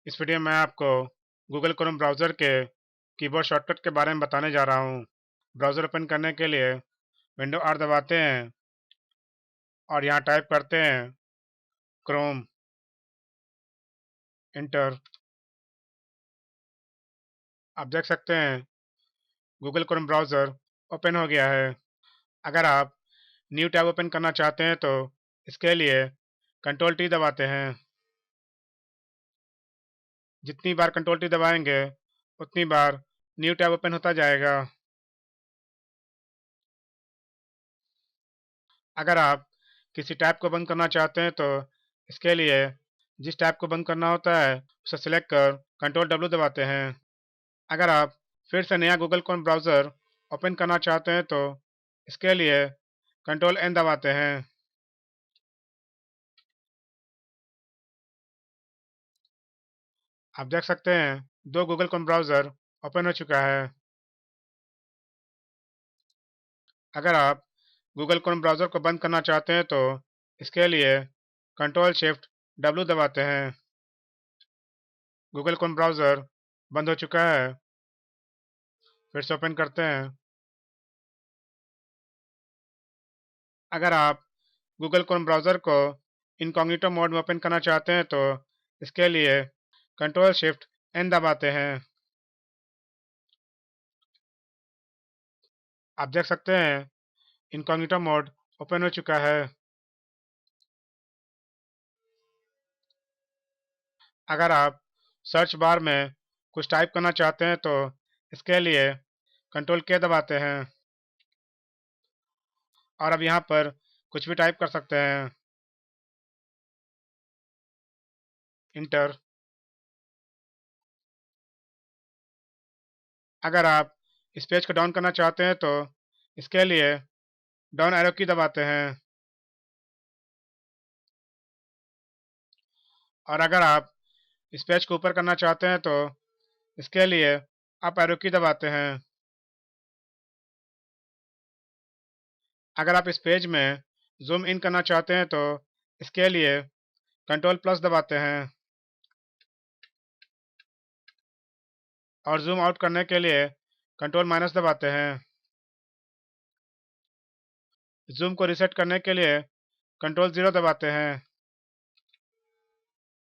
इस वीडियो में आपको गूगल क्रोम ब्राउज़र के कीबोर्ड शॉर्टकट के बारे में बताने जा रहा हूँ। ब्राउज़र ओपन करने के लिए विंडो आर दबाते हैं और यहाँ टाइप करते हैं क्रोम, इंटर। आप देख सकते हैं गूगल क्रोम ब्राउज़र ओपन हो गया है। अगर आप न्यू टैब ओपन करना चाहते हैं तो इसके लिए कंट्रोल टी दबाते हैं। जितनी बार कंट्रोल टी दबाएंगे उतनी बार न्यू टैब ओपन होता जाएगा। अगर आप किसी टैब को बंद करना चाहते हैं तो इसके लिए जिस टैब को बंद करना होता है उसे सिलेक्ट कर कंट्रोल डब्ल्यू दबाते हैं। अगर आप फिर से नया गूगल क्रोम ब्राउज़र ओपन करना चाहते हैं तो इसके लिए कंट्रोल एन दबाते हैं। आप देख सकते हैं दो गूगल क्रोम ब्राउज़र ओपन हो चुका है। अगर आप गूगल क्रोम ब्राउज़र को बंद करना चाहते हैं तो इसके लिए कंट्रोल शिफ्ट डब्ल्यू दबाते हैं। गूगल क्रोम ब्राउज़र बंद हो चुका है। फिर से ओपन करते हैं। अगर आप गूगल क्रोम ब्राउज़र को इनकॉग्निटो मोड में ओपन करना चाहते हैं तो इसके लिए कंट्रोल शिफ्ट एन दबाते हैं। आप देख सकते हैं इनकॉग्निटो मोड ओपन हो चुका है। अगर आप सर्च बार में कुछ टाइप करना चाहते हैं तो इसके लिए कंट्रोल के दबाते हैं और अब यहाँ पर कुछ भी टाइप कर सकते हैं, इंटर। अगर आप इस पेज को डाउन करना चाहते हैं तो इसके लिए डाउन एरो की दबाते हैं और अगर आप इस पेज को ऊपर करना चाहते हैं तो इसके लिए अप एरो की दबाते हैं। अगर आप इस पेज में जूम इन करना चाहते हैं तो इसके लिए कंट्रोल प्लस दबाते हैं और जूम आउट करने के लिए कंट्रोल माइनस दबाते हैं। जूम को रीसेट करने के लिए कंट्रोल 0 दबाते हैं।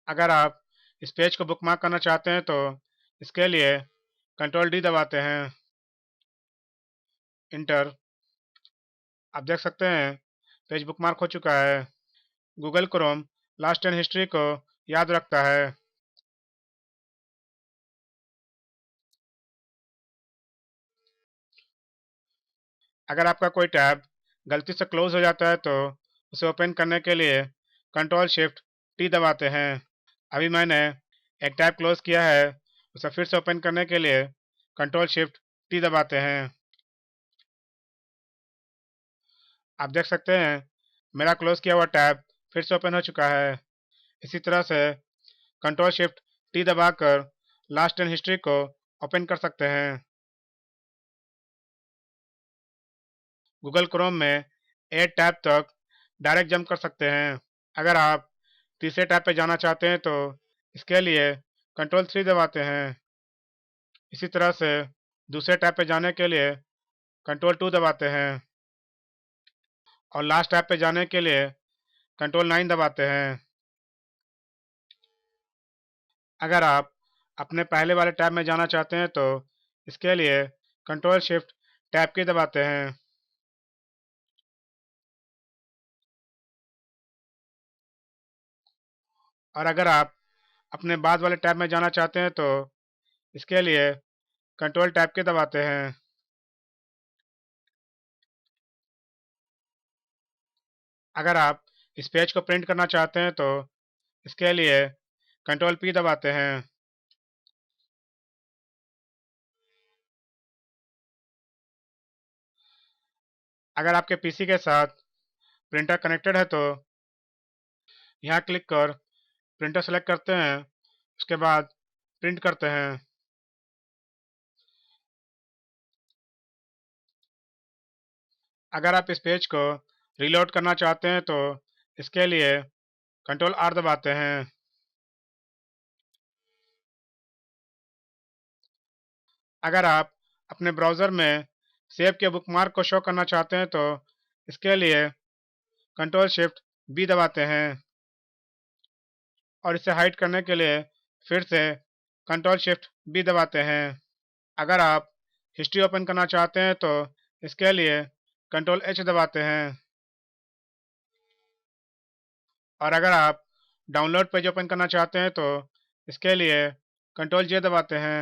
अगर आप इस पेज को बुकमार्क करना चाहते हैं तो इसके लिए कंट्रोल डी दबाते हैं, इंटर। आप देख सकते हैं पेज बुकमार्क हो चुका है। गूगल क्रोम लास्ट 10 हिस्ट्री को याद रखता है। अगर आपका कोई टैब गलती से क्लोज हो जाता है तो उसे ओपन करने के लिए कंट्रोल शिफ्ट टी दबाते हैं। अभी मैंने एक टैब क्लोज किया है, उसे फिर से ओपन करने के लिए कंट्रोल शिफ्ट टी दबाते हैं। आप देख सकते हैं मेरा क्लोज किया हुआ टैब फिर से ओपन हो चुका है। इसी तरह से कंट्रोल शिफ्ट टी दबाकर लास्ट 10 हिस्ट्री को ओपन कर सकते हैं। गूगल क्रोम में 8 टैब तक डायरेक्ट जंप कर सकते हैं। अगर आप तीसरे टैब पे जाना चाहते हैं तो इसके लिए कंट्रोल 3 दबाते हैं। इसी तरह से दूसरे टैब पे जाने के लिए कंट्रोल 2 दबाते हैं और लास्ट टैब पे जाने के लिए कंट्रोल 9 दबाते हैं। अगर आप अपने पहले वाले टैब में जाना चाहते हैं तो इसके लिए कंट्रोल शिफ्ट टैब की दबाते हैं। और अगर आप अपने बाद वाले टैब में जाना चाहते हैं तो इसके लिए कंट्रोल टैब की दबाते हैं। अगर आप इस पेज को प्रिंट करना चाहते हैं तो इसके लिए कंट्रोल पी दबाते हैं। अगर आपके पीसी के साथ प्रिंटर कनेक्टेड है तो यहाँ क्लिक कर प्रिंटर सेलेक्ट करते हैं, उसके बाद प्रिंट करते हैं। अगर आप इस पेज को रीलोड करना चाहते हैं तो इसके लिए कंट्रोल आर दबाते हैं। अगर आप अपने ब्राउज़र में सेव किए बुकमार्क को शो करना चाहते हैं तो इसके लिए कंट्रोल शिफ्ट बी दबाते हैं और इसे हाइड करने के लिए फिर से कंट्रोल शिफ्ट बी दबाते हैं। अगर आप हिस्ट्री ओपन करना चाहते हैं तो इसके लिए कंट्रोल एच दबाते हैं और अगर आप डाउनलोड पेज ओपन करना चाहते हैं तो इसके लिए कंट्रोल जे दबाते हैं।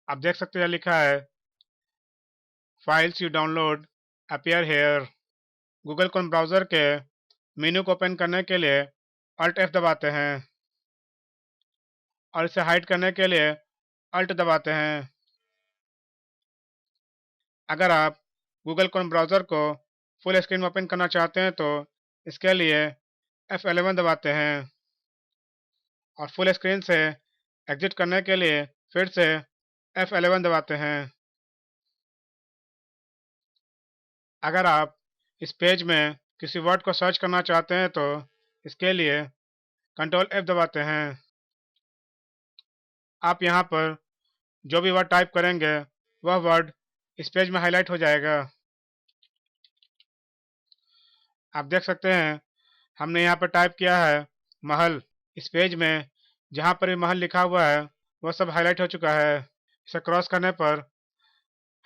आप देख सकते हैं लिखा है files you download appear here. Google Chrome browser के मेन्यू को ओपन करने के लिए अल्ट एफ दबाते हैं और इसे हाइड करने के लिए अल्ट दबाते हैं। अगर आप गूगल क्रोम ब्राउज़र को फुल स्क्रीन में ओपन करना चाहते हैं तो इसके लिए F11 दबाते हैं और फुल स्क्रीन से एग्जिट करने के लिए फिर से F11 दबाते हैं। अगर आप इस पेज में किसी वर्ड को सर्च करना चाहते हैं तो इसके लिए कंट्रोल F दबाते हैं। आप यहाँ पर जो भी वर्ड टाइप करेंगे वह वर्ड इस पेज में हाईलाइट हो जाएगा। आप देख सकते हैं हमने यहाँ पर टाइप किया है महल। इस पेज में जहाँ पर भी महल लिखा हुआ है वह सब हाईलाइट हो चुका है। इसे क्रॉस करने पर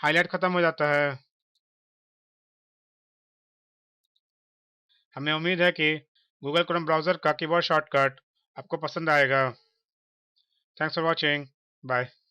हाईलाइट खत्म हो जाता है। हमें उम्मीद है कि गूगल क्रोम ब्राउज़र का कीबोर्ड शॉर्टकट आपको पसंद आएगा। Thanks for watching. बाय।